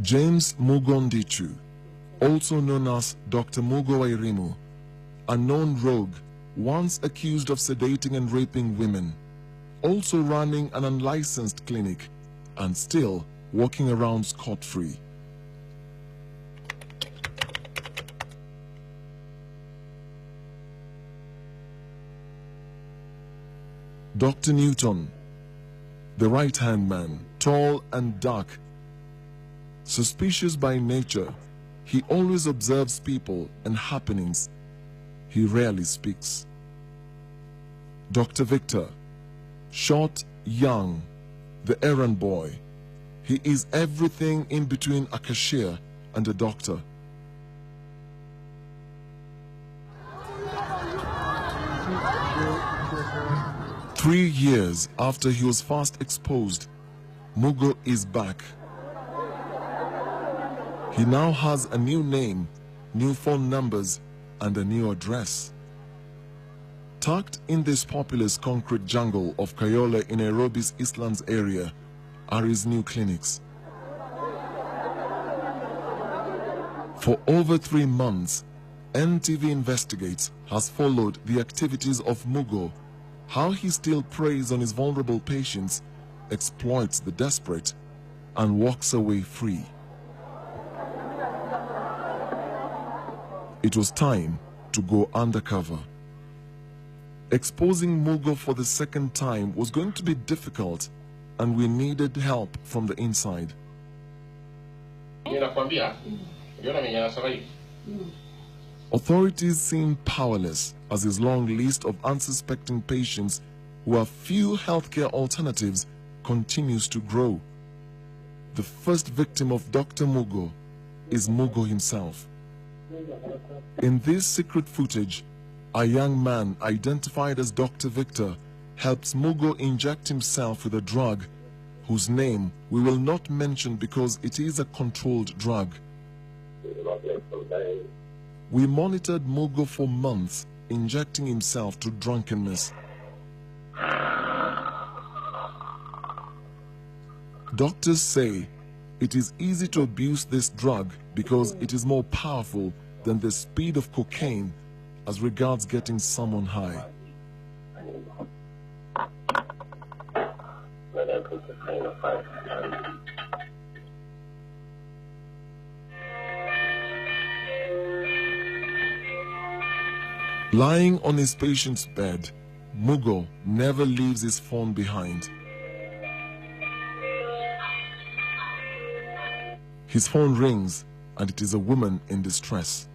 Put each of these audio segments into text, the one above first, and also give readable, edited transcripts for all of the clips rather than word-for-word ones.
James Mugondichu, also known as Dr. Mugo Wairimu, a known rogue, once accused of sedating and raping women, also running an unlicensed clinic, and still walking around scot-free. Dr. Newton, the right-hand man, tall and dark. Suspicious by nature, he always observes people and happenings. He rarely speaks. Dr. Victor, short, young, the errand boy. He is everything in between a cashier and a doctor. Three years after he was first exposed, Mugo is back. He now has a new name, new phone numbers, and a new address. Tucked in this populous concrete jungle of Kayole in Nairobi's Eastlands area are his new clinics. For over 3 months, NTV Investigates has followed the activities of Mugo, how he still preys on his vulnerable patients, exploits the desperate, and walks away free. It was time to go undercover. Exposing Mugo for the second time was going to be difficult, and we needed help from the inside. Authorities seem powerless as his long list of unsuspecting patients who have few healthcare alternatives continues to grow. The first victim of Dr. Mugo is Mugo himself. In this secret footage, a young man identified as Dr. Victor helps Mugo inject himself with a drug whose name we will not mention because it is a controlled drug. We monitored Mugo for months, injecting himself to drunkenness. Doctors say it is easy to abuse this drug because it is more powerful than the speed of cocaine as regards getting someone high. Lying on his patient's bed, Mugo never leaves his phone behind. His phone rings, and it is a woman in distress.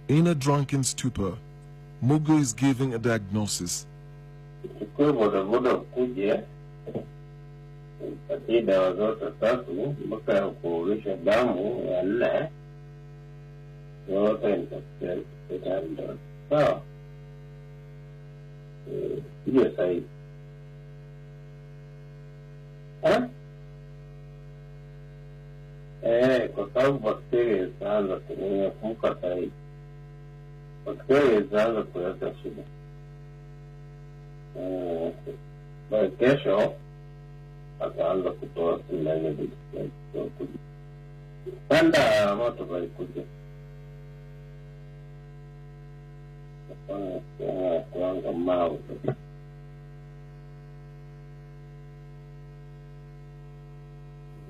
In a drunken stupor, Mugo is giving a diagnosis. Kwa sababu bakteria zinaanza kumfuka sahihi. Bakteria zinaanza kuleta shida. Kesho ataanza kutoa sinanya bila panda moto balikuja. Kuanga mau.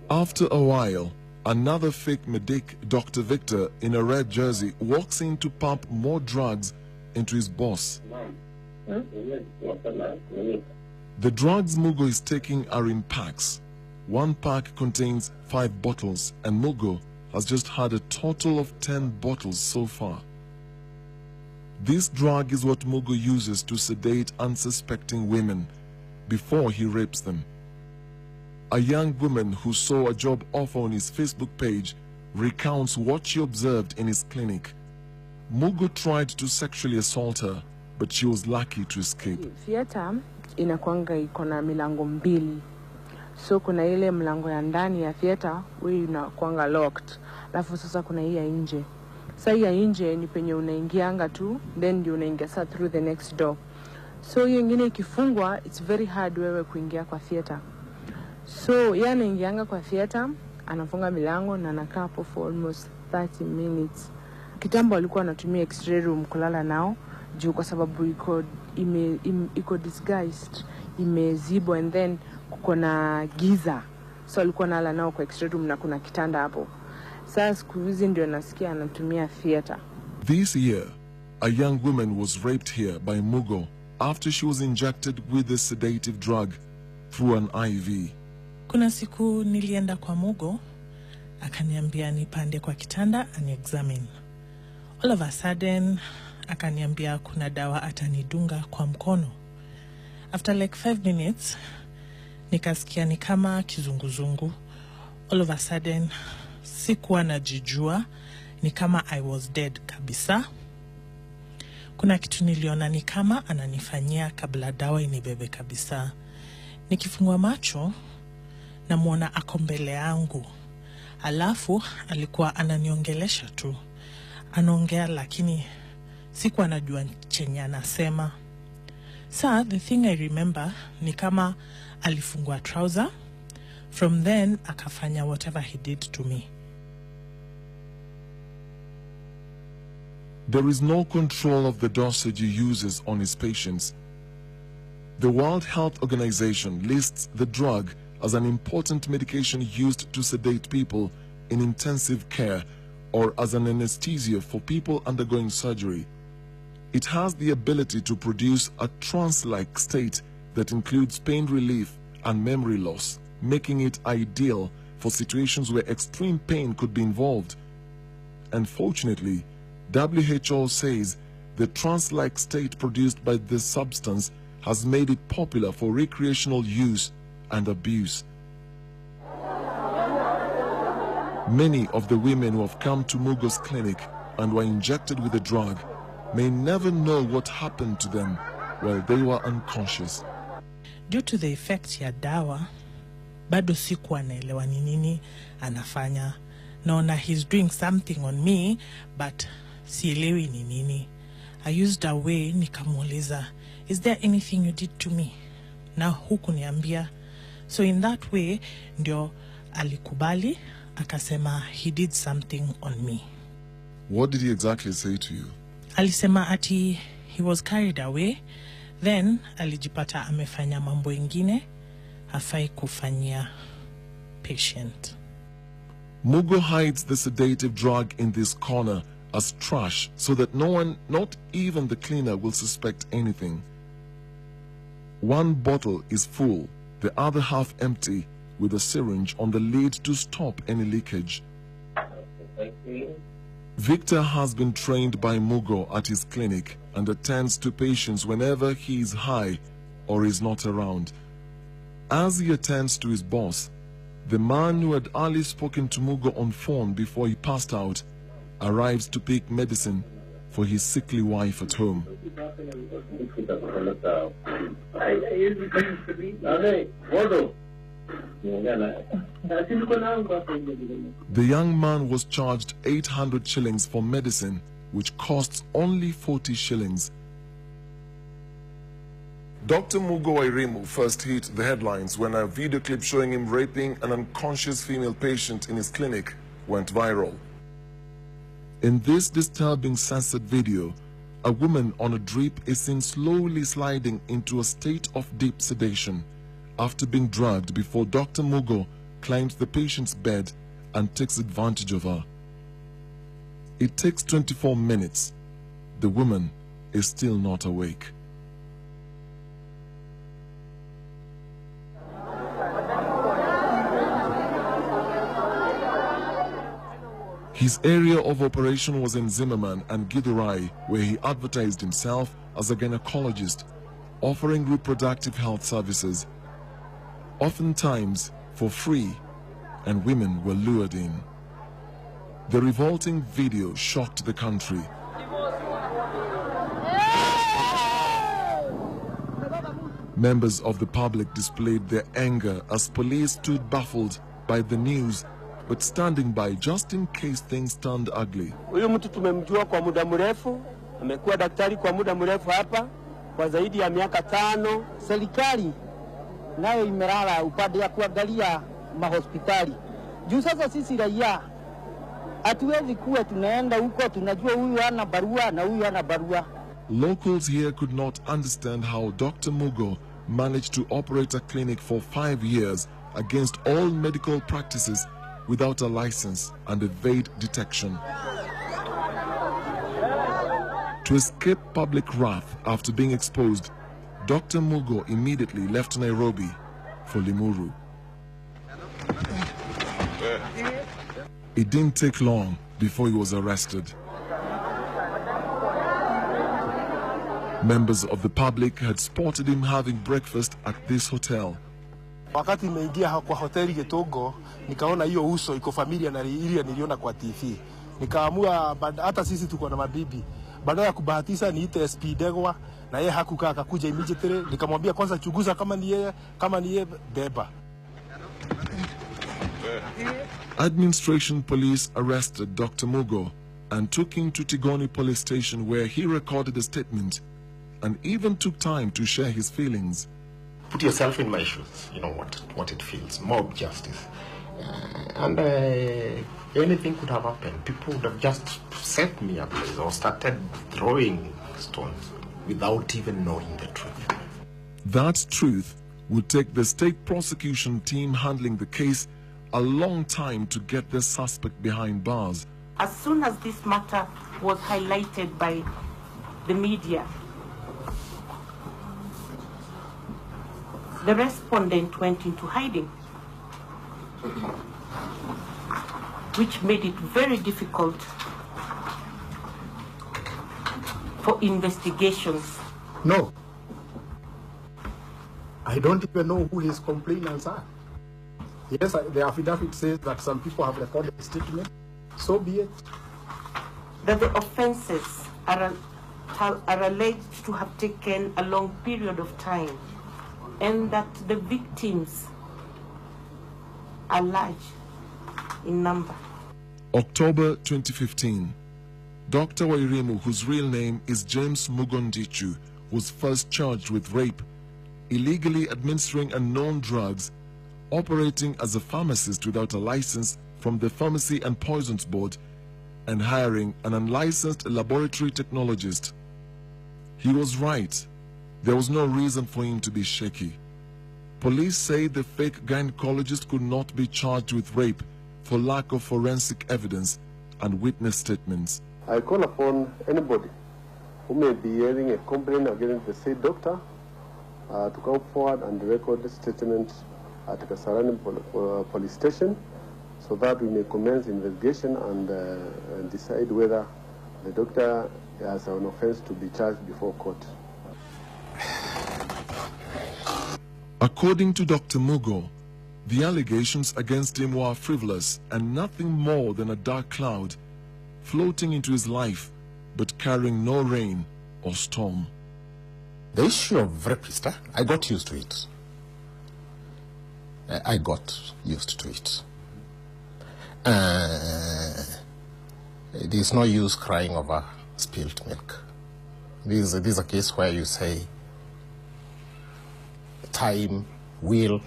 After a while, another fake medic, Dr. Victor, in a red jersey, walks in to pump more drugs into his boss. The drugs Mugo is taking are in packs. One pack contains 5 bottles, and Mugo has just had a total of 10 bottles so far. This drug is what Mugo uses to sedate unsuspecting women before he rapes them. A young woman who saw a job offer on his Facebook page recounts what she observed in his clinic. Mugo tried to sexually assault her, but she was lucky to escape. Theater inakuanga iko na milango mbili. So kuna ile mlango ya ndani ya theater, wewe inakuanga locked. Alafu sasa kuna hii ya nje. Sasa hii ya nje ni penye unaingianga tu, then ndio unaingia through the next door. So hiyo ingine ikifungwa, it's very hard wewe kuingia kwa theater. So yeye anaingianga kwa theater, anafunga milango na anakaa hapo for almost 30 minutes. Kitambo alikuwa anatumia x-ray room kulala nao juu kwa sababu iko disguised, imezibwa, and then kuko na giza. So alikuwa analala nao kwa x-ray room na kuna kitanda hapo. Sasa siku hizi ndio nasikia anatumia theater. This year, a young woman was raped here by Mugo after she was injected with a sedative drug through an IV. Kuna siku nilienda kwa Mugo, akaniambia nipande kwa kitanda and examine. All of a sudden, akaniambia kuna dawa atanidunga kwa mkono. After like 5 minutes, nikasikia ni kama kizunguzungu. All of a sudden, sikuwa najijua, ni kama I was dead kabisa. Kuna kitu niliona ni kama ananifanyia kabla dawa inibebe kabisa. Nikifungua macho, namuona ako mbele yangu. Alafu alikuwa ananiongelesha tu. Anaongea lakini sikuwa najua chenye anasema. So the thing I remember ni kama alifungua trouser. From then akafanya whatever he did to me. There is no control of the dosage he uses on his patients. The World Health Organization lists the drug as an important medication used to sedate people in intensive care or as an anesthesia for people undergoing surgery. It has the ability to produce a trance-like state that includes pain relief and memory loss, making it ideal for situations where extreme pain could be involved. Unfortunately, WHO says the trance-like state produced by this substance has made it popular for recreational use and abuse. Many of the women who have come to Mugo's clinic and were injected with the drug may never know what happened to them while they were unconscious. Due to the effects ya dawa, bado sikuwa naelewa ni nini anafanya. Naona he's doing something on me, but sielewi ni nini. I used a way nikamuuliza, is there anything you did to me? Na hukuniambia. So in that way, ndio alikubali, akasema he did something on me. What did he exactly say to you? Alisema ati he was carried away, then alijipata amefanya mambo ingine hafai kufanyia patient. Mugo hides the sedative drug in this corner as trash so that no one, not even the cleaner, will suspect anything. One bottle is full, the other half empty, with a syringe on the lid to stop any leakage. Victor has been trained by Mugo at his clinic and attends to patients whenever he is high or is not around. As he attends to his boss, the man who had earlier spoken to Mugo on phone before he passed out arrives to pick medicine for his sickly wife at home. The young man was charged 800 shillings for medicine, which costs only 40 shillings. Dr. Mugo Wairimu first hit the headlines when a video clip showing him raping an unconscious female patient in his clinic went viral. In this disturbing censored video, a woman on a drip is seen slowly sliding into a state of deep sedation after being drugged before Dr. Mugo climbs the patient's bed and takes advantage of her. It takes 24 minutes. The woman is still not awake. His area of operation was in Zimmerman and Githurai, where he advertised himself as a gynecologist, offering reproductive health services, oftentimes for free, and women were lured in. The revolting video shocked the country. Members of the public displayed their anger as police stood baffled by the news, but standing by just in case things turned ugly. Huyu mtu tumemjua kwa muda mrefu, amekuwa daktari kwa muda mrefu hapa, kwa zaidi ya miaka 5. Serikali nayo imelala upande ya kuangalia mahospitali. Juu sasa sisi raia hatuwezi kuwa tunaenda huko tunajua huyu ana barua na huyu ana barua. Locals here could not understand how Dr. Mugo managed to operate a clinic for 5 years against all medical practices without a license and evade detection. To escape public wrath after being exposed, Dr. Mugo immediately left Nairobi for Limuru. It didn't take long before he was arrested. Members of the public had spotted him having breakfast at this hotel. Wakati nimeingia kwa hoteli Getongo, nikaona hiyo uso iko familia na ile niliona kwa TV. Nikaamua hata sisi tuko na mabibi. Baada ya kubahatisha niite SP Degwa na yeye hakukaa akakuja immediately. Nikamwambia kwanza chunguza kama ni yeye beba. Administration police arrested Dr. Mugo and took him to Tigoni police station where he recorded a statement and even took time to share his feelings. Put yourself in my shoes, you know what it feels, mob justice. And anything could have happened. People would have just set me ablaze or started throwing stones without even knowing the truth. That truth would take the state prosecution team handling the case a long time to get the suspect behind bars. As soon as this matter was highlighted by the media, the respondent went into hiding, which made it very difficult for investigations. No. I don't even know who his complainants are. Yes, the affidavit says that some people have recorded a statement. So be it. That the offenses are alleged to have taken a long period of time, and that the victims are large in number. October 2015. Dr. Wairimu, whose real name is James Mugondichu, was first charged with rape, illegally administering unknown drugs, operating as a pharmacist without a license from the Pharmacy and Poisons Board, and hiring an unlicensed laboratory technologist. He was right. There was no reason for him to be shaky. Police say the fake gynecologist could not be charged with rape for lack of forensic evidence and witness statements. I call upon anybody who may be hearing a complaint against the said doctor to come forward and record the statement at Kasarani police station so that we may commence investigation and decide whether the doctor has an offense to be charged before court. According to Dr. Mugo, the allegations against him were frivolous and nothing more than a dark cloud floating into his life but carrying no rain or storm. The issue of rapist, I got used to it. I got used to it. There's no use crying over spilled milk. This is a case where you say, time will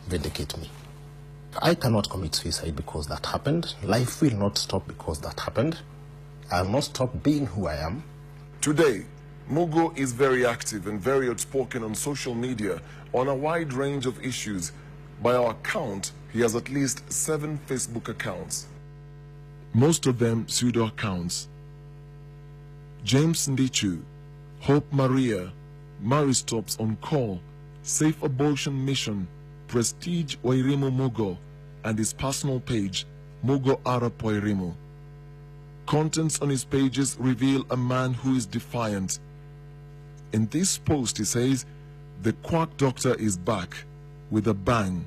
vindicate me. I cannot commit suicide because that happened. Life will not stop because that happened. I'll not stop being who I am. Today, Mugo is very active and very outspoken on social media on a wide range of issues. By our count, he has at least 7 Facebook accounts. Most of them pseudo accounts. James Ndichu, Hope Maria, Maristops on Call, Safe Abortion Mission, Prestige Wairimu Mugo, and his personal page, Mugo Arap Wairimu. Contents on his pages reveal a man who is defiant. In this post he says, "The quack doctor is back with a bang.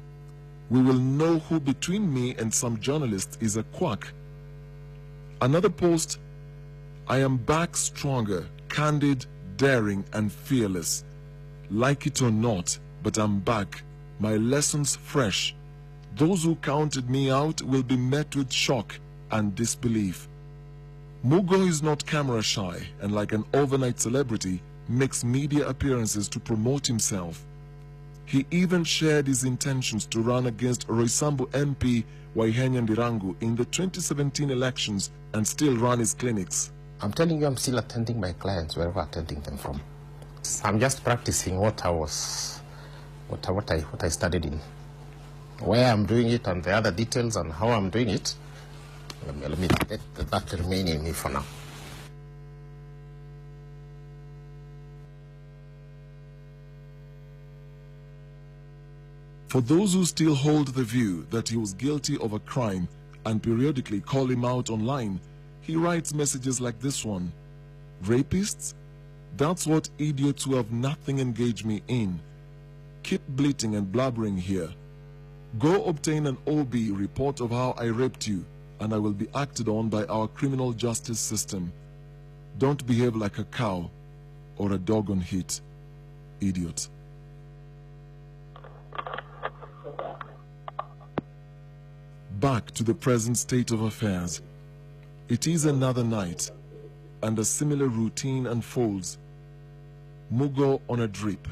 We will know who between me and some journalists is a quack." Another post, "I am back stronger, candid, daring and fearless. Like it or not, but I'm back. My lessons fresh. Those who counted me out will be met with shock and disbelief." Mugo is not camera shy, and like an overnight celebrity, makes media appearances to promote himself. He even shared his intentions to run against Roysambu MP Waihenya Ndirangu in the 2017 elections and still run his clinics. I'm telling you, I'm still attending my clients wherever I'm attending them from. I'm just practicing what I studied in. Where I'm doing it and the other details and how I'm doing it, let that remain in me for now. For those who still hold the view that he was guilty of a crime and periodically call him out online, he writes messages like this one: "Rapists? That's what idiots who have nothing engage me in. Keep bleating and blabbering here. Go obtain an OB report of how I raped you, and I will be acted on by our criminal justice system. Don't behave like a cow or a dog on heat. Idiot." Back to the present state of affairs. It is another night, and a similar routine unfolds. Mugo on a drip,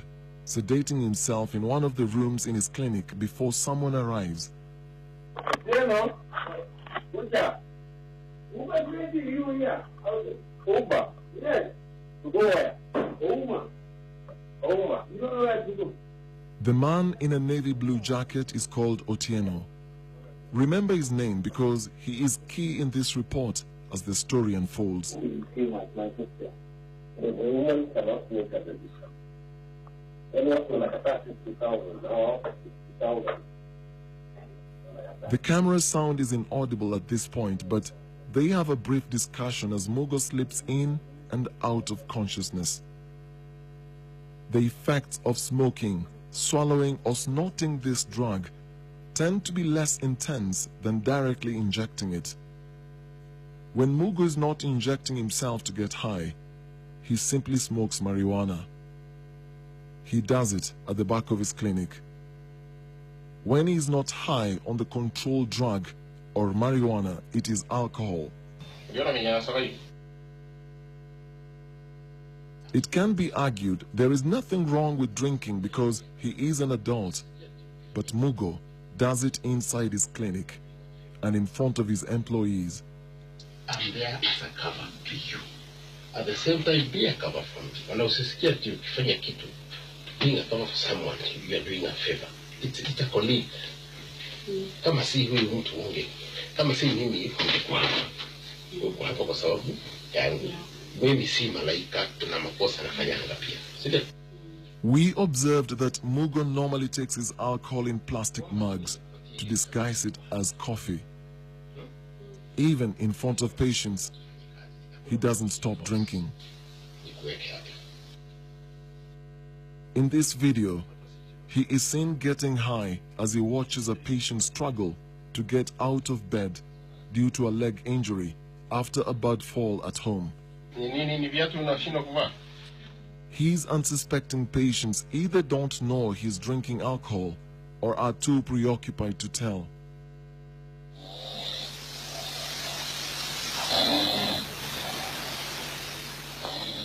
sedating himself in one of the rooms in his clinic before someone arrives. The man in a navy blue jacket is called Otieno. Remember his name because he is key in this report as the story unfolds. The camera's sound is inaudible at this point, but they have a brief discussion as Mugo slips in and out of consciousness. The effects of smoking, swallowing or snorting this drug tend to be less intense than directly injecting it. When Mugo is not injecting himself to get high, he simply smokes marijuana. He does it at the back of his clinic. When he is not high on the controlled drug or marijuana, it is alcohol. It can be argued there is nothing wrong with drinking because he is an adult, but Mugo does it inside his clinic and in front of his employees. I'm there as a cover to you. At the same time, be a cover for me. When I was scared you kifanya kitu, being a cover for someone, you are doing a favor. It's a colleague. Kama si huyu mtu unge, kama si mimi ungekuwa hapa kwa sababu yangu. Mimi si malaika, tuna makosa nafanyanga pia. Sio? We observed that Mugo normally takes his alcohol in plastic mugs to disguise it as coffee. Even in front of patients, he doesn't stop drinking. In this video, he is seen getting high as he watches a patient struggle to get out of bed due to a leg injury after a bad fall at home. His unsuspecting patients either don't know he's drinking alcohol or are too preoccupied to tell.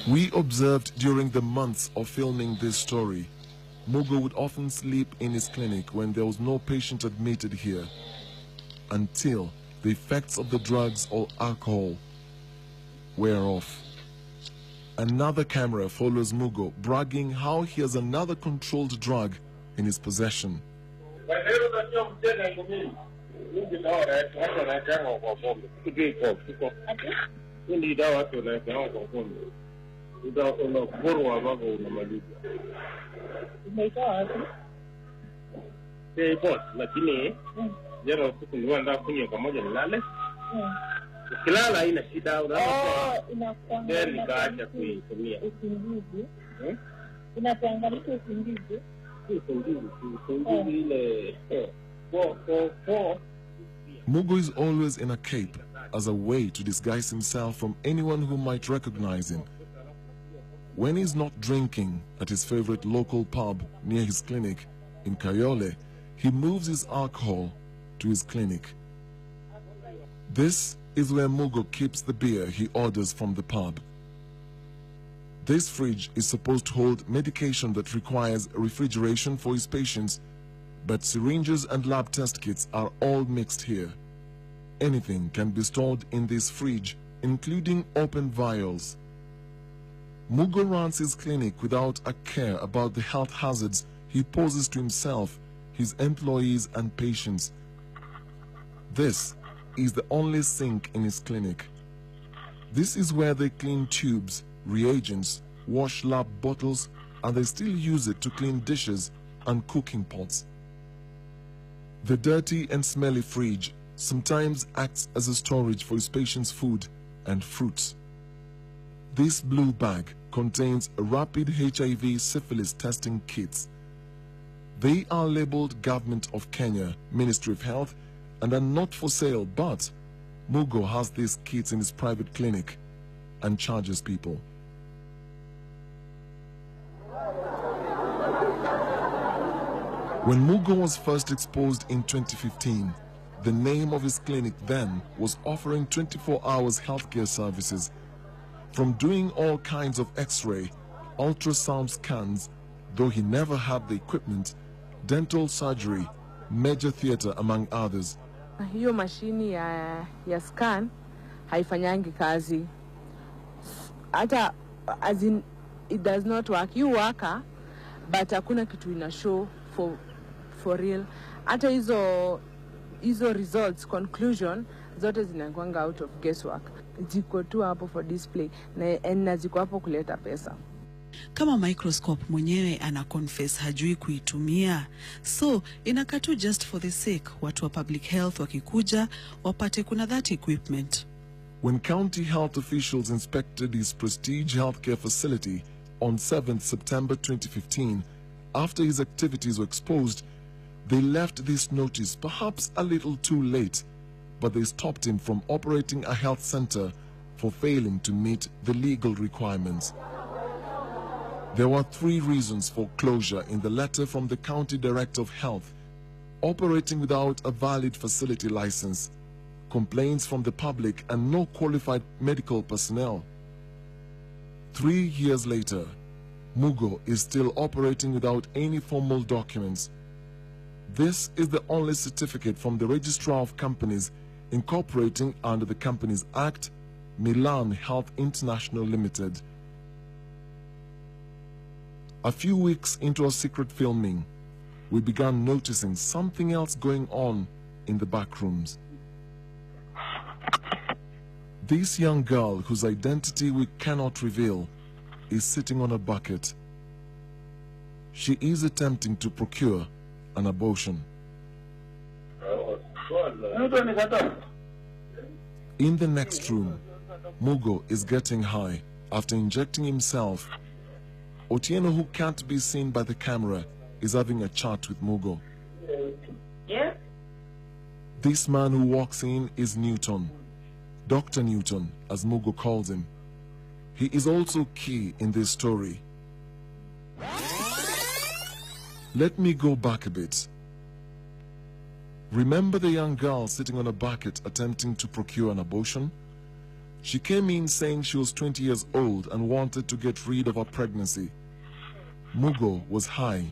We observed during the months of filming this story, Mugo would often sleep in his clinic when there was no patient admitted here, until the effects of the drugs or alcohol wear off. Another camera follows Mugo bragging how he has another controlled drug in his possession. Ukilala ina shida inakuangalia nikaacha kuitumia usingizi inakuangalia usingizi ile Mugo is always in a cape as a way to disguise himself from anyone who might recognize him. When he's not drinking at his favorite local pub near his clinic in Kayole, he moves his alcohol to his clinic. This is where Mugo keeps the beer he orders from the pub. This fridge is supposed to hold medication that requires refrigeration for his patients, but syringes and lab test kits are all mixed here. Anything can be stored in this fridge, including open vials. Mugo runs his clinic without a care about the health hazards he poses to himself, his employees and patients. This is the only sink in his clinic. This is where they clean tubes, reagents, wash lab bottles, and they still use it to clean dishes and cooking pots. The dirty and smelly fridge sometimes acts as a storage for his patients' food and fruits. This blue bag contains rapid HIV syphilis testing kits. They are labeled Government of Kenya, Ministry of Health, and are not for sale, but Mugo has these kits in his private clinic and charges people. When Mugo was first exposed in 2015, the name of his clinic then was offering 24 hours healthcare services, from doing all kinds of x-ray, ultrasound scans, though he never had the equipment, dental surgery, major theater, among others. Hiyo mashini ya scan haifanyangi kazi. Hata as in it does not work. You worker, but hakuna kitu ina show for real. Hata hizo results conclusion zote zinakuanga out of guesswork. Ziko tu hapo for display na ziko hapo kuleta pesa. Kama microscope mwenyewe ana confess hajui kuitumia, so inakaa tu just for the sake watu wa public health wakikuja wapate kuna that equipment. When county health officials inspected his prestige healthcare facility on 7th September 2015, after his activities were exposed, they left this notice perhaps a little too late, but they stopped him from operating a health center for failing to meet the legal requirements. There were 3 reasons for closure in the letter from the County Director of Health: operating without a valid facility license, complaints from the public, and no qualified medical personnel. 3 years later, Mugo is still operating without any formal documents. This is the only certificate from the Registrar of Companies incorporating under the Companies Act, Milan Health International Limited. A few weeks into our secret filming, we began noticing something else going on in the back rooms. This young girl, whose identity we cannot reveal, is sitting on a bucket. She is attempting to procure an abortion. In the next room, Mugo is getting high after injecting himself. Otieno, who can't be seen by the camera, is having a chat with Mugo. Yeah? This man who walks in is Newton, Dr. Newton, as Mugo calls him. He is also key in this story. Let me go back a bit. Remember the young girl sitting on a bucket attempting to procure an abortion? She came in saying she was 20 years old and wanted to get rid of her pregnancy. Mugo was high.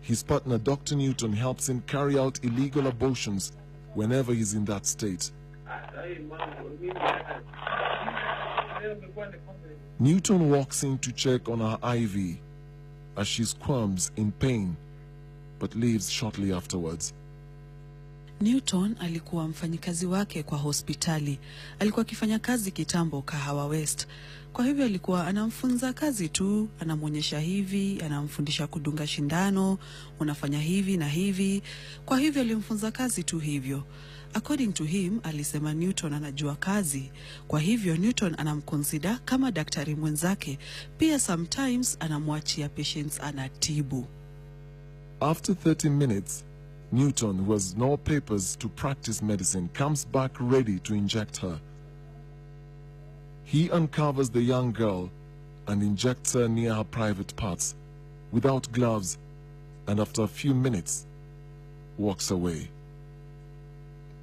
His partner, Dr. Newton, helps him carry out illegal abortions whenever he's in that state. Newton walks in to check on her IV as she squirms in pain, but leaves shortly afterwards. Newton alikuwa mfanyikazi wake kwa hospitali. Alikuwa akifanya kazi kitambo Kahawa West. Kwa hivyo alikuwa anamfunza kazi tu, anamwonyesha hivi, anamfundisha kudunga shindano, unafanya hivi na hivi. Kwa hivyo alimfunza kazi tu hivyo. According to him, alisema Newton anajua kazi. Kwa hivyo Newton anamconsider kama daktari mwenzake. Pia sometimes anamwachia patients anatibu. After 30 minutes, Newton, who has no papers to practice medicine, comes back ready to inject her. He uncovers the young girl and injects her near her private parts, without gloves, and after a few minutes, walks away.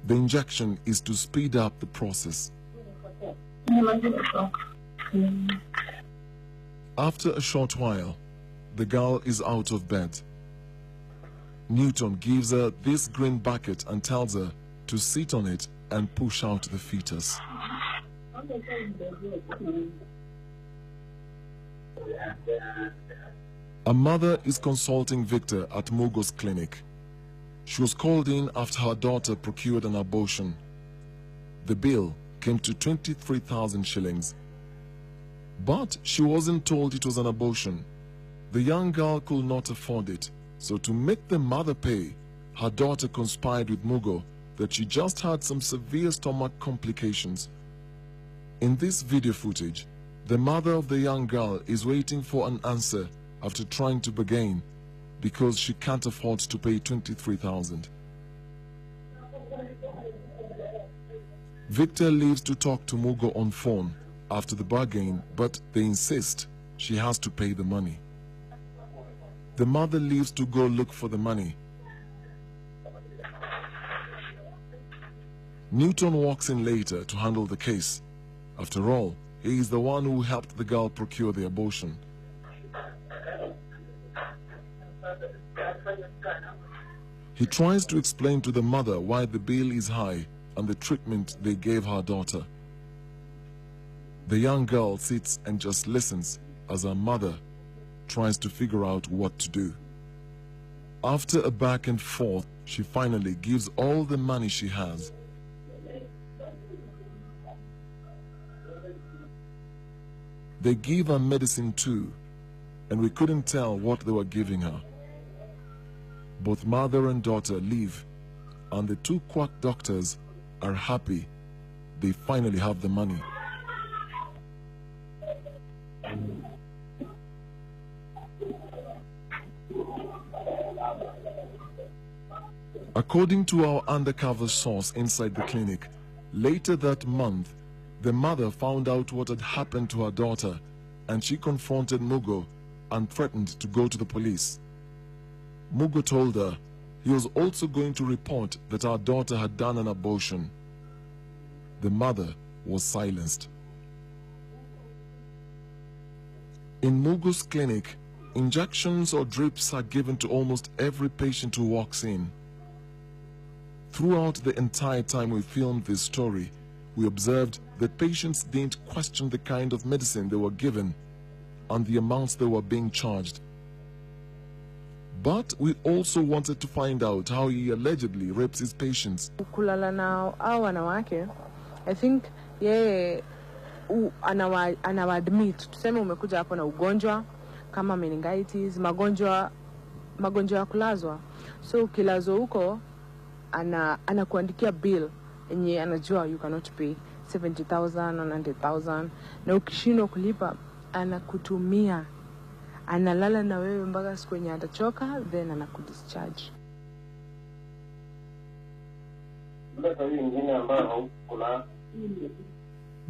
The injection is to speed up the process. After a short while, the girl is out of bed. Newton gives her this green bucket and tells her to sit on it and push out the fetus. A mother is consulting Victor at Mugo's clinic. She was called in after her daughter procured an abortion. The bill came to 23,000 shillings. But she wasn't told it was an abortion. The young girl could not afford it, so to make the mother pay, her daughter conspired with Mugo that she just had some severe stomach complications. In this video footage, the mother of the young girl is waiting for an answer after trying to bargain because she can't afford to pay 23,000. Victor leaves to talk to Mugo on phone after the bargain, but they insist she has to pay the money. The mother leaves to go look for the money. Newton walks in later to handle the case. After all, he is the one who helped the girl procure the abortion. He tries to explain to the mother why the bill is high and the treatment they gave her daughter. The young girl sits and just listens as her mother tries to figure out what to do. After a back and forth, she finally gives all the money she has. They give her medicine too, and we couldn't tell what they were giving her. Both mother and daughter leave, and the two quack doctors are happy they finally have the money. According to our undercover source inside the clinic, later that month, the mother found out what had happened to her daughter, and she confronted Mugo and threatened to go to the police. Mugo told her he was also going to report that our daughter had done an abortion. The mother was silenced. In Mugo's clinic, injections or drips are given to almost every patient who walks in. Throughout the entire time we filmed this story, we observed that patients didn't question the kind of medicine they were given and the amounts they were being charged. But we also wanted to find out how he allegedly rapes his patients. Kulala na hao wanawake, I think yeye anawaadmit. Tuseme umekuja hapo na ugonjwa kama meningitis, magonjwa ya kulazwa. So ukilazwa huko anakuandikia bill yenye anajua you cannot pay 70,000 or 100,000, na ukishindwa kulipa anakutumia, analala na wewe mpaka siku yenye atachoka, then anakudischarge.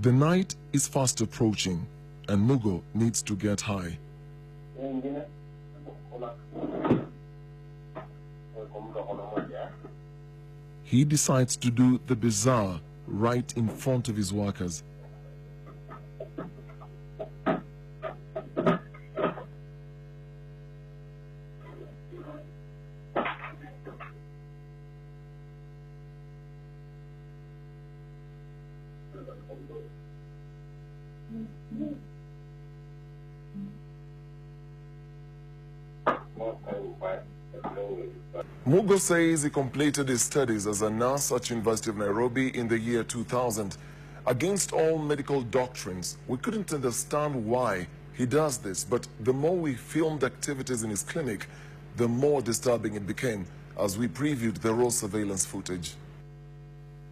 The night is fast approaching and Mugo needs to get high. He decides to do the bizarre right in front of his workers. Mugo says he completed his studies as a nurse at University of Nairobi in the year 2000. Against all medical doctrines, we couldn't understand why he does this, but the more we filmed activities in his clinic, the more disturbing it became as we previewed the raw surveillance footage.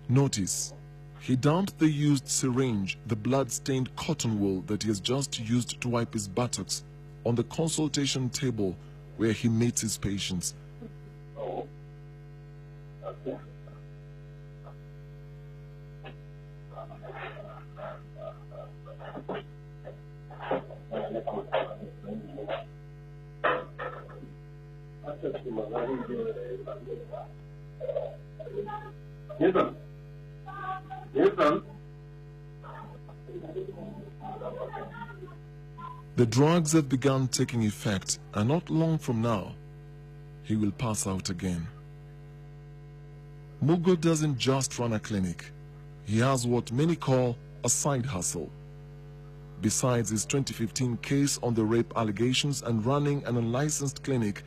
Notice, he dumped the used syringe, the blood-stained cotton wool that he has just used to wipe his buttocks, on the consultation table where he meets his patients. The drugs have begun taking effect, and not long from now, he will pass out again. Mugo doesn't just run a clinic. He has what many call a side hustle. Besides his 2015 case on the rape allegations and running an unlicensed clinic,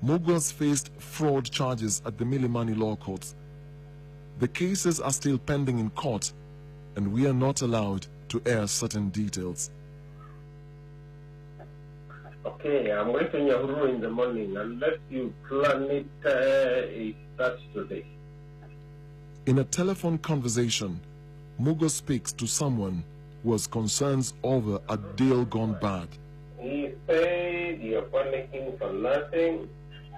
Mugo has faced fraud charges at the Milimani Law Courts. The cases are still pending in court, and we are not allowed to air certain details. Okay, I'm waiting your rule in the morning unless you plan it, it starts today. In a telephone conversation, Mugo speaks to someone who has concerns over a deal gone bad. He said you're panicking for nothing.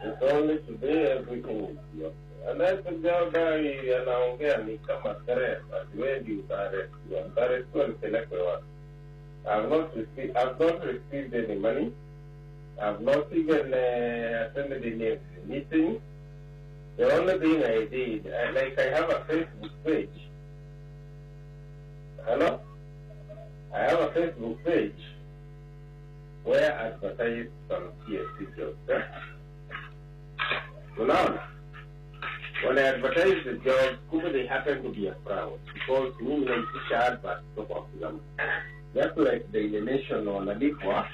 It's only today everything is yours. And I said, anaongea ni kama threat, but when you arrest, you arrest and select one. I've not received any money. I've not even attended any meeting. The only thing I did, I have a Facebook page. Hello? I have a Facebook page where I advertise some TSC jobs. Now, when I advertise the jobs, they happen to be a fraud because me and teacher advert of them. That's like the Nation wanalipwa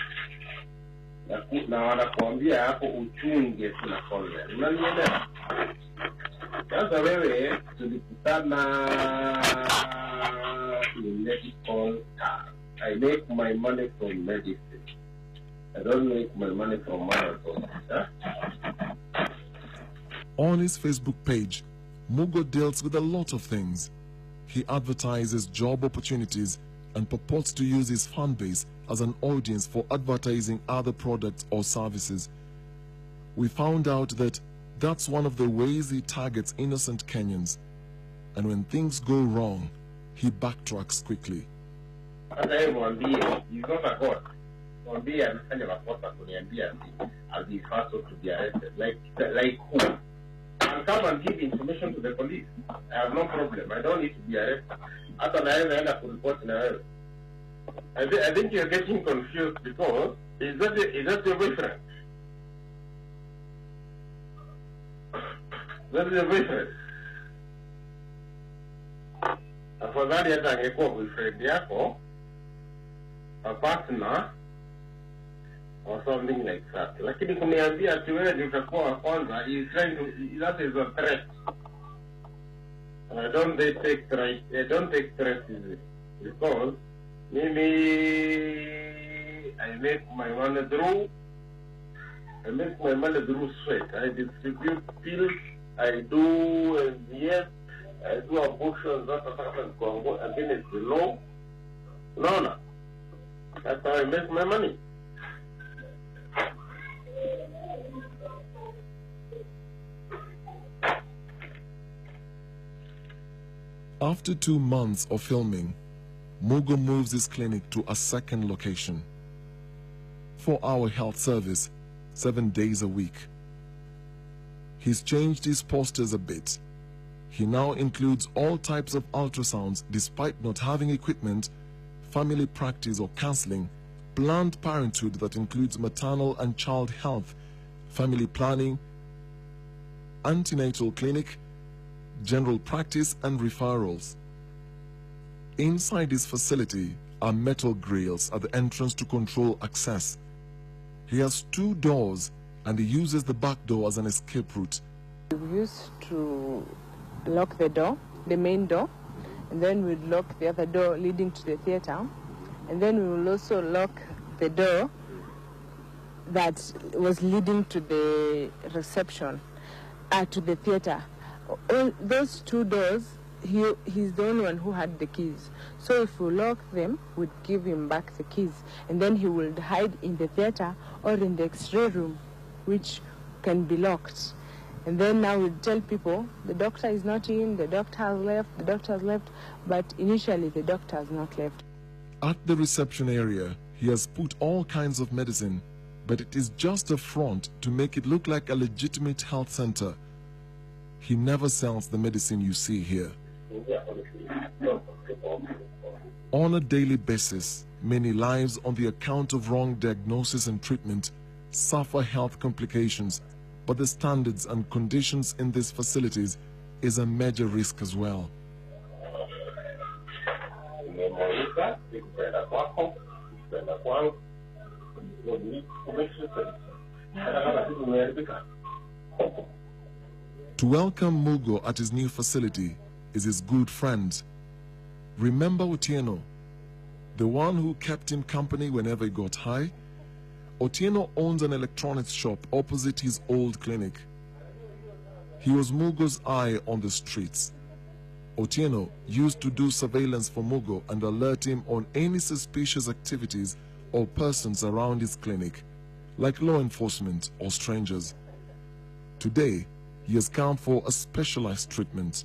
na wanakuambia hapo uchunge tunafanya. Unanielewa? Sasa wewe tulikutana in medical car. I make my money from medicine. I don't make my money from marathon. Huh? On his Facebook page, Mugo deals with a lot of things. He advertises job opportunities and purports to use his fan base as an audience for advertising other products or services. We found out that that's one of the ways he targets innocent Kenyans. And when things go wrong, he backtracks quickly. He's not a god. Mwambie amefanya makosa kuniambia I'll be first to be arrested. Like who? I'll come and give information to the police. I have no problem. I don't need to be arrested. Hata naenda kuripoti na wewe. I think you're getting confused because is that your boyfriend? That is your boyfriend. Afadhali hata angekuwa boyfriend yako, a partner or something like that. Lakini kuniambia ati wewe ndio utakuwa wa kwanza, he is trying to, that is a threat. And I don't take threats easily because maybe I make my money through sweat. I distribute pills, I do I do abortions that are against the law. No. That's how I make my money. After 2 months of filming, Mugo moves his clinic to a second location. 4-hour health service, 7 days a week. He's changed his posters a bit. He now includes all types of ultrasounds despite not having equipment, family practice or counseling, planned parenthood that includes maternal and child health, family planning, antenatal clinic, general practice and referrals. Inside his facility are metal grills at the entrance to control access. He has 2 doors and he uses the back door as an escape route. We used to lock the door, the main door, and then we'd lock the other door leading to the theater, and then we will also lock the door that was leading to the reception, to the theater. All those 2 doors, he's the only one who had the keys. So if we lock them, we'd give him back the keys, and then he would hide in the theater or in the X-ray room, which can be locked. And then now we tell people, the doctor is not in, the doctor has left, but initially the doctor has not left. At the reception area, he has put all kinds of medicine, but it is just a front to make it look like a legitimate health center. He never sells the medicine you see here. On a daily basis, Many lives on the account of wrong diagnosis and treatment suffer health complications, but the standards and conditions in these facilities is a major risk as well. To welcome Mugo at his new facility is his good friend. Remember Otieno, the one who kept him company whenever he got high? Otieno owns an electronics shop opposite his old clinic. He was Mugo's eye on the streets. Otieno used to do surveillance for Mugo and alert him on any suspicious activities or persons around his clinic, like law enforcement or strangers. Today, he has come for a specialized treatment.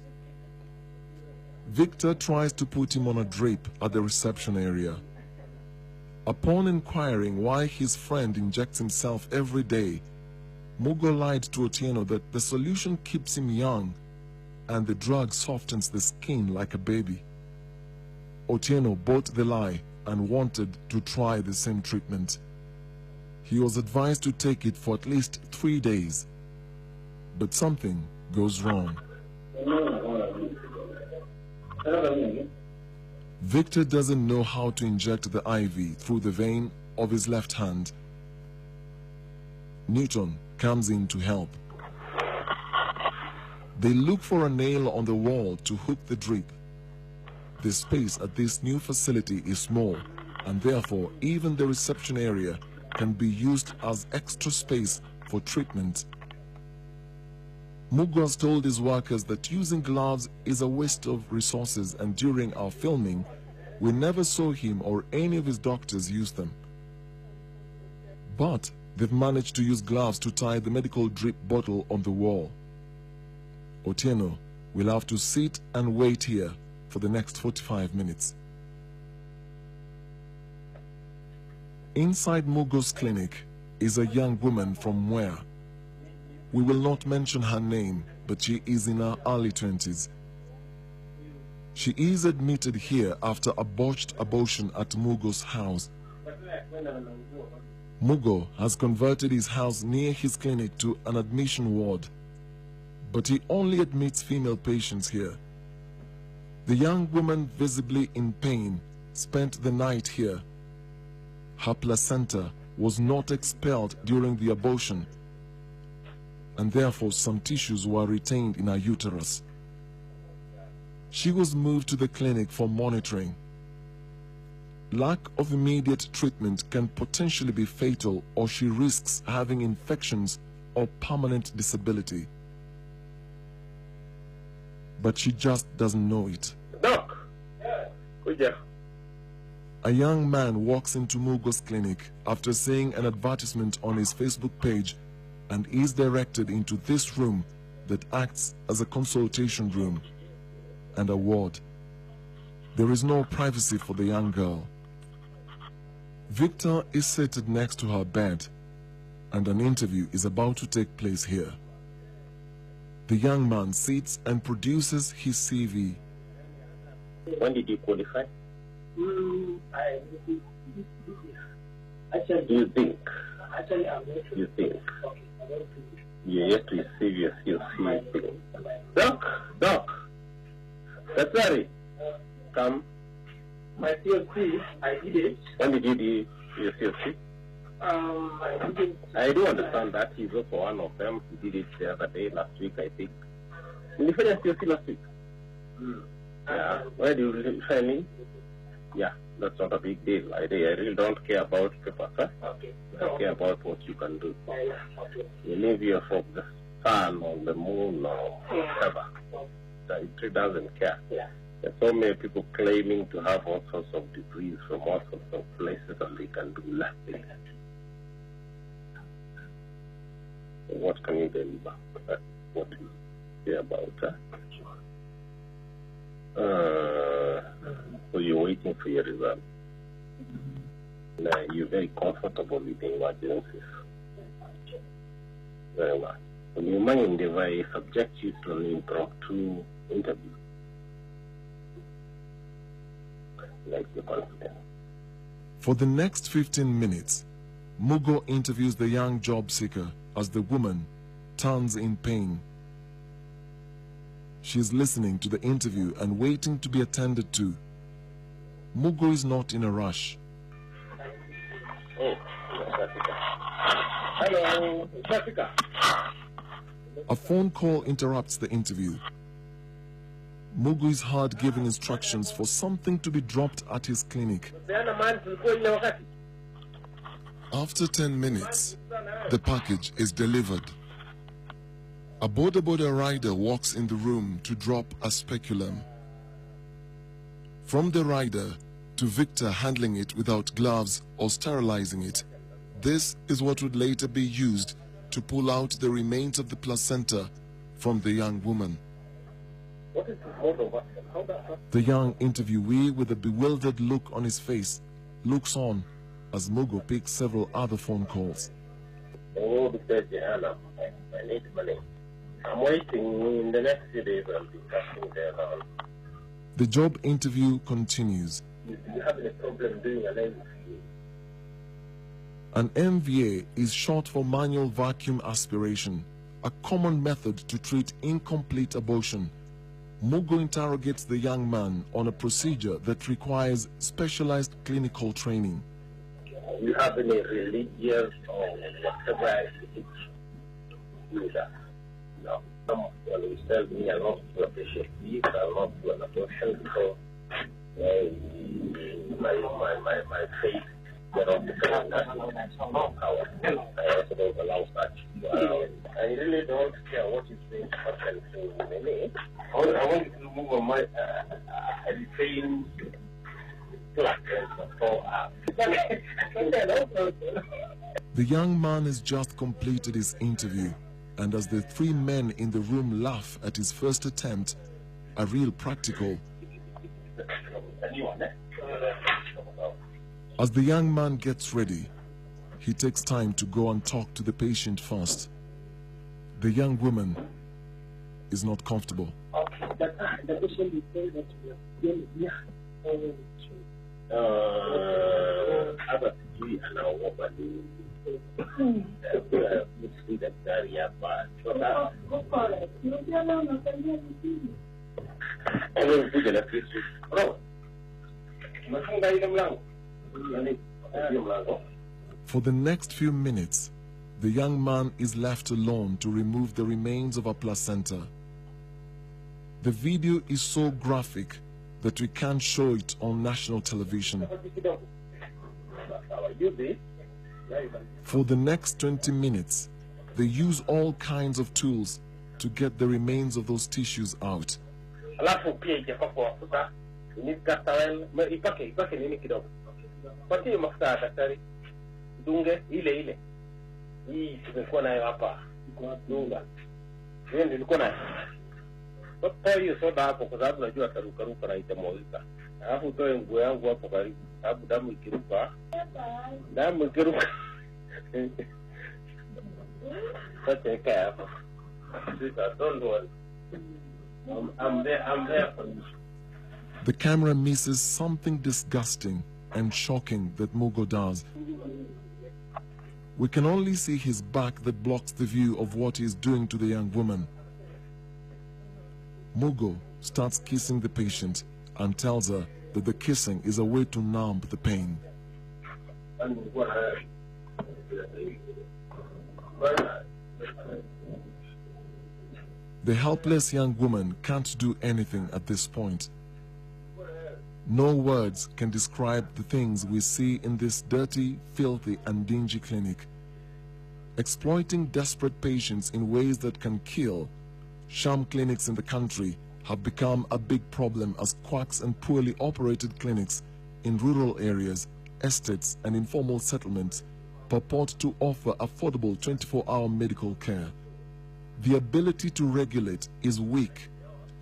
Victor tries to put him on a drip at the reception area. Upon inquiring why his friend injects himself every day, Mugo lied to Otieno that the solution keeps him young and the drug softens the skin like a baby. Otieno bought the lie and wanted to try the same treatment. He was advised to take it for at least 3 days. But something goes wrong. Victor doesn't know how to inject the IV through the vein of his left hand. Newton comes in to help. They look for a nail on the wall to hook the drip. The space at this new facility is small, and therefore even the reception area can be used as extra space for treatment. Mugo has told his workers that using gloves is a waste of resources, and during our filming, we never saw him or any of his doctors use them. But they've managed to use gloves to tie the medical drip bottle on the wall. Otieno will have to sit and wait here for the next 45 minutes. Inside Mugo's clinic is a young woman from Mwea. We will not mention her name, but she is in her early 20s. She is admitted here after a botched abortion at Mugo's house. Mugo has converted his house near his clinic to an admission ward, but he only admits female patients here. The young woman, visibly in pain, spent the night here. Her placenta was not expelled during the abortion, and therefore some tissues were retained in her uterus. She was moved to the clinic for monitoring. Lack of immediate treatment can potentially be fatal, or she risks having infections or permanent disability. But she just doesn't know it. Doc! A young man walks into Mugo's clinic after seeing an advertisement on his Facebook page and is directed into this room that acts as a consultation room and a ward. There is no privacy for the young girl. Victor is seated next to her bed, and an interview is about to take place here. The young man sits and produces his CV. When did you qualify? You think? You think? You're yet to receive your COC. Doc! That's right. Come. My COC, I did it. When did you do your COC? I did it. I do understand that. He's also one of them. He did it the other day, last week, I think. Did you finish COC last week? Yeah. Where do you find? Yeah, that's not a big deal. I really don't care about papers, huh? Okay. I care about what you can do. Okay. You live here for the sun or the moon or whatever. It doesn't care. Yeah. There's so many people claiming to have all sorts of degrees from all sorts of places, and they can do nothing. What can you deliver? That's what you say about that. So you're waiting for your result. Now, you're very comfortable with the emergencies. Very well. When you mind if I subject you to an impromptu interview, like the confidence. For the next 15 minutes, Mugo interviews the young job seeker as the woman turns in pain. She is listening to the interview and waiting to be attended to. Mugo is not in a rush. Hello, Jessica. A phone call interrupts the interview. Mugo is hard giving instructions for something to be dropped at his clinic. After 10 minutes, the package is delivered. A boda rider walks in the room to drop a speculum. From the rider to Victor handling it without gloves or sterilizing it, this is what would later be used to pull out the remains of the placenta from the young woman. The young interviewee, with a bewildered look on his face, looks on as Mugo picks several other phone calls. Oh, because I need money. I'm waiting. In the next few days, I'll be cashing there on. The job interview continues. You have a problem doing an MVA? An MVA is short for manual vacuum aspiration, a common method to treat incomplete abortion. Mugo interrogates the young man on a procedure that requires specialized clinical training. You have any religious or whatever do that? No. Someone will tell me I'm not to appreciate this, I'm not to an abortion because my faith cannot depend on power. I also don't allow such. I really don't care what is being happened to me. I want to move on my train The young man has just completed his interview, and as the three men in the room laugh at his first attempt, a real practical. As the young man gets ready, he takes time to go and talk to the patient first. The young woman is not comfortable. For the next few minutes, the young man is left alone to remove the remains of a placenta. The video is so graphic that we can't show it on national television. For the next 20 minutes, they use all kinds of tools to get the remains of those tissues out. Hiyo soda hapo kwa sababu najua ataruka na itamwagika. Alafu utoe nguo yangu hapo karibu. Sababu damu ikiruka. Sasa kaa hapo. Don't worry. I'm there for you. The camera misses something disgusting and shocking that Mugo does. We can only see his back that blocks the view of what he is doing to the young woman. Mugo starts kissing the patient and tells her that the kissing is a way to numb the pain. The helpless young woman can't do anything at this point. No words can describe the things we see in this dirty, filthy, and dingy clinic. Exploiting desperate patients in ways that can kill, sham clinics in the country have become a big problem as quacks and poorly operated clinics in rural areas, estates, and informal settlements purport to offer affordable 24-hour medical care. The ability to regulate is weak,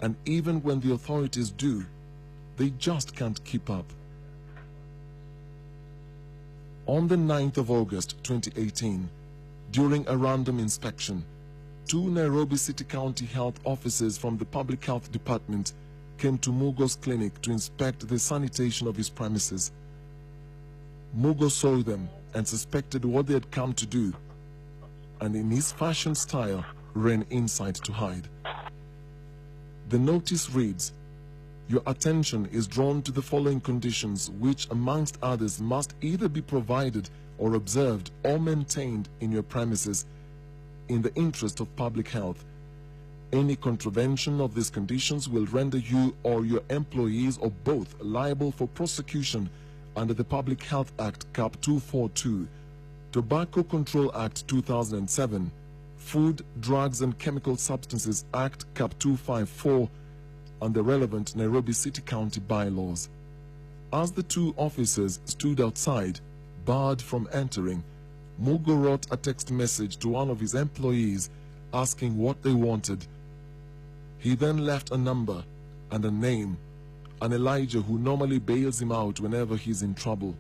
and even when the authorities do, they just can't keep up. On the 9th of August 2018, during a random inspection, 2 Nairobi City County health officers from the Public Health Department came to Mugo's clinic to inspect the sanitation of his premises. Mugo saw them and suspected what they had come to do, and in his fashion style ran inside to hide. The notice reads, "Your attention is drawn to the following conditions which amongst others must either be provided or observed or maintained in your premises in the interest of public health. Any contravention of these conditions will render you or your employees or both liable for prosecution under the Public Health Act Cap 242, Tobacco Control Act 2007, Food, Drugs and Chemical Substances Act Cap 254, and the relevant Nairobi City County bylaws." As the two officers stood outside, barred from entering, Mugo wrote a text message to one of his employees asking what they wanted. He then left a number and a name, and Elijah, who normally bails him out whenever he's in trouble.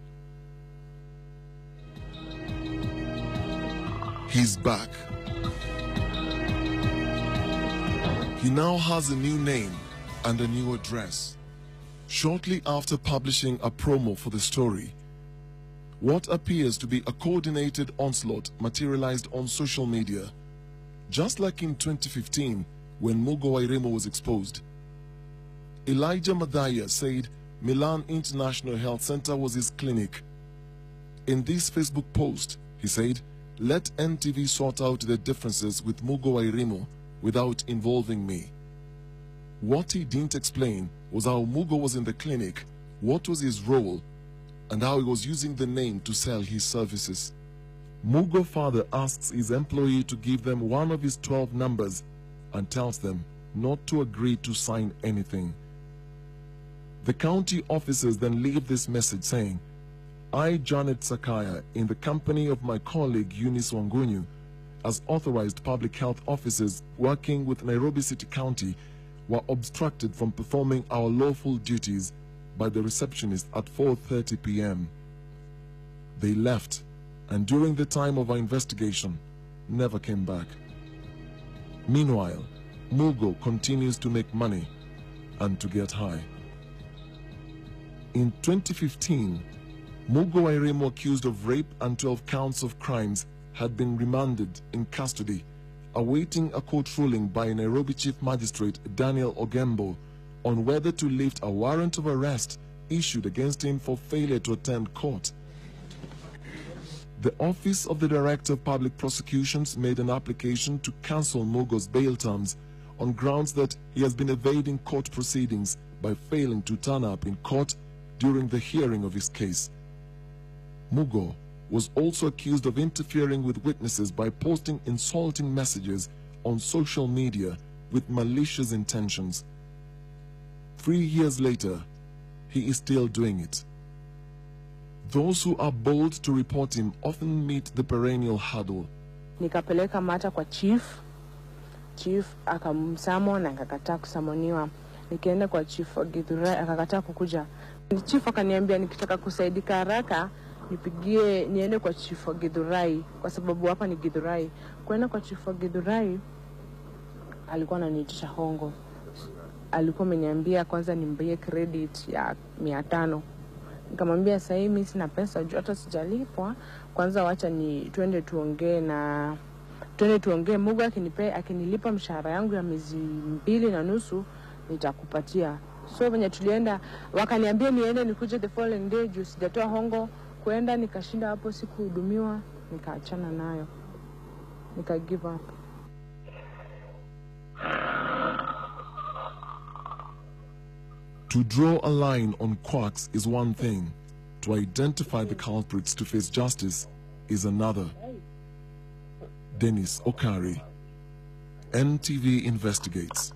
He's back. He now has a new name and a new address. Shortly after publishing a promo for the story, what appears to be a coordinated onslaught materialized on social media. Just like in 2015, when Mugo Wairimo was exposed. Elijah Madaya said Milan International Health Center was his clinic. In this Facebook post, he said, "Let NTV sort out the differences with Mugo Wairimo without involving me." What he didn't explain was how Mugo was in the clinic, what was his role, and how he was using the name to sell his services. Mugo father asks his employee to give them one of his 12 numbers and tells them not to agree to sign anything. The county officers then leave this message saying, "I, Janet Sakaya, in the company of my colleague Eunice Wangunyu, as authorized public health officers working with Nairobi City County, were obstructed from performing our lawful duties by the receptionist at 4:30 p.m. They left, and during the time of our investigation, never came back." Meanwhile, Mugo continues to make money and to get high. In 2015, Mugo Wairimo, accused of rape and 12 counts of crimes, had been remanded in custody, awaiting a court ruling by Nairobi Chief Magistrate Daniel Ogembo on whether to lift a warrant of arrest issued against him for failure to attend court. The Office of the Director of Public Prosecutions made an application to cancel Mugo's bail terms on grounds that he has been evading court proceedings by failing to turn up in court during the hearing of his case. Mugo was also accused of interfering with witnesses by posting insulting messages on social media with malicious intentions. 3 years later, he is still doing it. Those who are bold to report him often meet the perennial hurdle. Nikapeleka mata kwa chief akamsamo na akakataa kusamoniwa. Nikaenda kwa chief wa Githurai akakataa kukuja. Chief akaniambia nikitaka kusaidika haraka nipigie niende kwa chief wa Githurai kwa sababu hapa ni Githurai. Kwenda kwa chief wa Githurai alikuwa ananiitisha hongo. Alikuwa ameniambia kwanza nimbie credit ya 500. Nikamwambia sasa hivi mimi sina pesa, juu hata sijalipwa. Kwanza wacha ni twende tuongee Mugo akinilipa mshahara yangu ya miezi 2.5 nitakupatia. So venye tulienda wakaniambia niende nikuje the following day juu sijatoa hongo. Kwenda nikashinda hapo, sikuhudumiwa, nikaachana nayo. Nika give up. To draw a line on quacks is one thing. To identify the culprits to face justice is another. Dennis Okari, NTV Investigates.